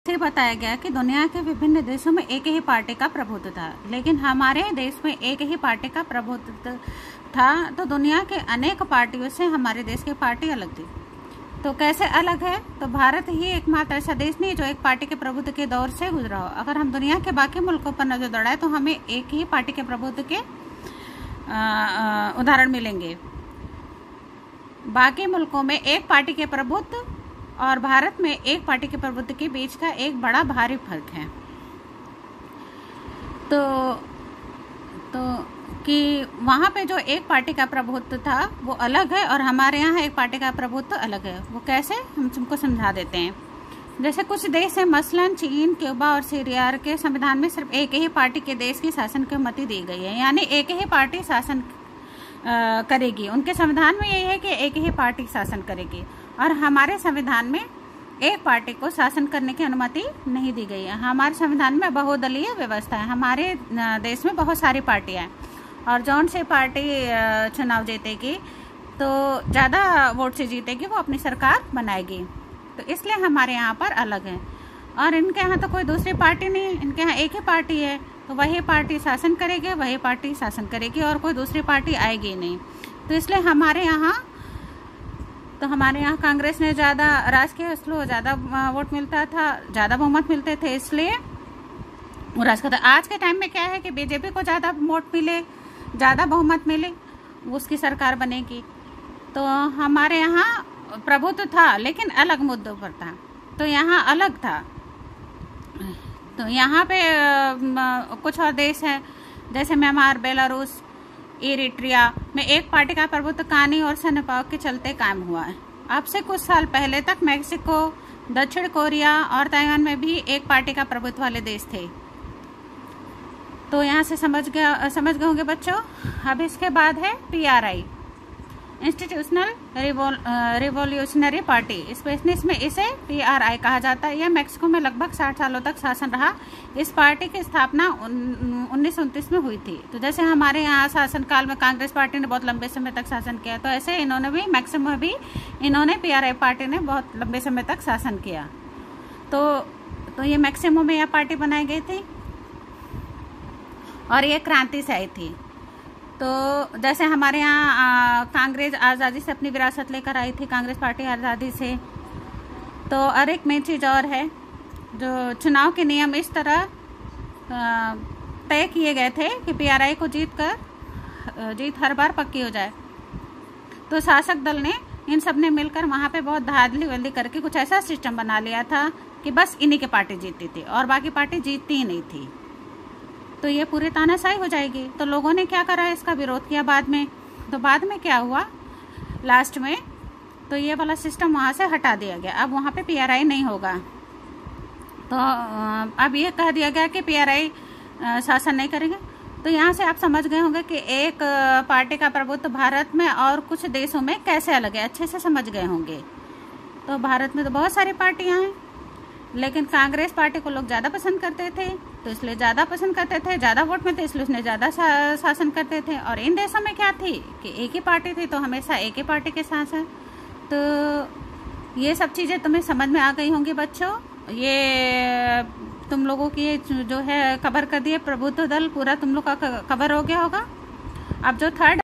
से बताया गया कि दुनिया के विभिन्न देशों में एक ही पार्टी का प्रभुत्व था, लेकिन हमारे देश में एक ही पार्टी का प्रभुत्व था। तो दुनिया के अनेक पार्टियों से हमारे देश की पार्टी अलग थी। तो कैसे अलग है? तो भारत ही एकमात्र ऐसा देश नहीं जो एक पार्टी के प्रभुत्व के दौर से गुजरा हो। अगर हम दुनिया के बाकी मुल्कों पर नजर दौड़ाएं तो हमें एक ही पार्टी के प्रभुत्व के उदाहरण मिलेंगे। बाकी मुल्कों में एक पार्टी के प्रभुत्व और भारत में एक पार्टी के प्रभुत्व के बीच का एक बड़ा भारी फर्क है। तो कि वहाँ पे जो एक पार्टी का प्रभुत्व था वो अलग है और हमारे यहाँ एक पार्टी का प्रभुत्व अलग है। वो कैसे, हम तुमको समझा देते हैं। जैसे कुछ देश है, मसलन चीन, क्यूबा और सीरिया के संविधान में सिर्फ एक ही पार्टी के देश की शासन की अनुमति दी गई है, यानी एक ही पार्टी शासन करेगी। उनके संविधान में यही है कि एक ही पार्टी शासन करेगी, और हमारे संविधान में एक पार्टी को शासन करने की अनुमति नहीं दी गई है। हमारे संविधान में बहुदलीय व्यवस्था है। हमारे देश में बहुत सारी पार्टियां हैं, और जौन से पार्टी चुनाव जीतेगी तो ज़्यादा वोट से जीतेगी वो अपनी सरकार बनाएगी। तो इसलिए हमारे यहाँ पर अलग है, और इनके यहाँ तो कोई दूसरी पार्टी नहीं, इनके यहाँ एक ही पार्टी है। तो वही पार्टी शासन करेगी, वही पार्टी शासन करेगी, और कोई दूसरी पार्टी आएगी नहीं। तो इसलिए हमारे यहाँ कांग्रेस ने ज़्यादा राजकीय स्लो ज़्यादा वोट मिलता था, ज़्यादा बहुमत मिलते थे, इसलिए वो राज करता। आज के टाइम में क्या है कि बीजेपी को ज़्यादा वोट मिले, ज़्यादा बहुमत मिले, उसकी सरकार बनेगी। तो हमारे यहाँ प्रभुत्व था लेकिन अलग मुद्दों पर था, तो यहाँ अलग था। तो यहाँ पे कुछ और देश है जैसे म्यांमार, बेलारूस, इरिट्रिया में एक पार्टी का प्रभुत्व कानूनी और सैन्य प्रभाव के चलते कायम हुआ है। अब से कुछ साल पहले तक मैक्सिको, दक्षिण कोरिया और ताइवान में भी एक पार्टी का प्रभुत्व वाले देश थे। तो यहाँ से समझ गए होंगे बच्चों। अब इसके बाद है PRI, institutional revolutionary party. Spanish में इसे PRI कहा जाता है। यह मैक्सिको में लगभग 60 सालों तक शासन रहा। इस पार्टी की स्थापना 1929 में हुई थी। तो जैसे हमारे यहाँ शासनकाल में कांग्रेस पार्टी ने बहुत लंबे समय तक शासन किया, तो ऐसे इन्होंने भी मैक्सिको में भी इन्होंने PRI पार्टी ने बहुत लंबे समय तक शासन किया। तो ये मैक्सिको में यह पार्टी बनाई गई थी और ये क्रांति से आई थी। तो जैसे हमारे यहाँ कांग्रेस आज़ादी से अपनी विरासत लेकर आई थी, कांग्रेस पार्टी आज़ादी से। तो और एक मेन चीज़ और है, जो चुनाव के नियम इस तरह तय किए गए थे कि PRI को जीत हर बार पक्की हो जाए। तो शासक दल ने इन सब ने मिलकर वहाँ पे बहुत धांधली वल्दी करके कुछ ऐसा सिस्टम बना लिया था कि बस इन्हीं की पार्टी जीतती थी और बाकी पार्टी जीतती ही नहीं थी। तो ये पूरी तानाशाही हो जाएगी। तो लोगों ने क्या करा, इसका विरोध किया बाद में। तो बाद में क्या हुआ, लास्ट में तो ये वाला सिस्टम वहाँ से हटा दिया गया। अब वहाँ पे PRI नहीं होगा। तो अब ये कह दिया गया कि PRI शासन नहीं करेंगे। तो यहाँ से आप समझ गए होंगे कि एक पार्टी का प्रभुत्व भारत में और कुछ देशों में कैसे अलग है, अच्छे से समझ गए होंगे। तो भारत में तो बहुत सारी पार्टियाँ हैं, लेकिन कांग्रेस पार्टी को लोग ज़्यादा पसंद करते थे, तो इसलिए ज़्यादा पसंद करते थे, ज़्यादा वोट में थे इसलिए उसने ज़्यादा शासन करते थे। और इन देशों में क्या थी कि एक ही पार्टी थी, तो हमेशा एक ही पार्टी के साथ है। तो ये सब चीज़ें तुम्हें समझ में आ गई होंगी बच्चों। ये तुम लोगों की जो है कवर कर दिए प्रभुत्व दल, पूरा तुम लोग का कवर हो गया होगा। अब जो थर्ड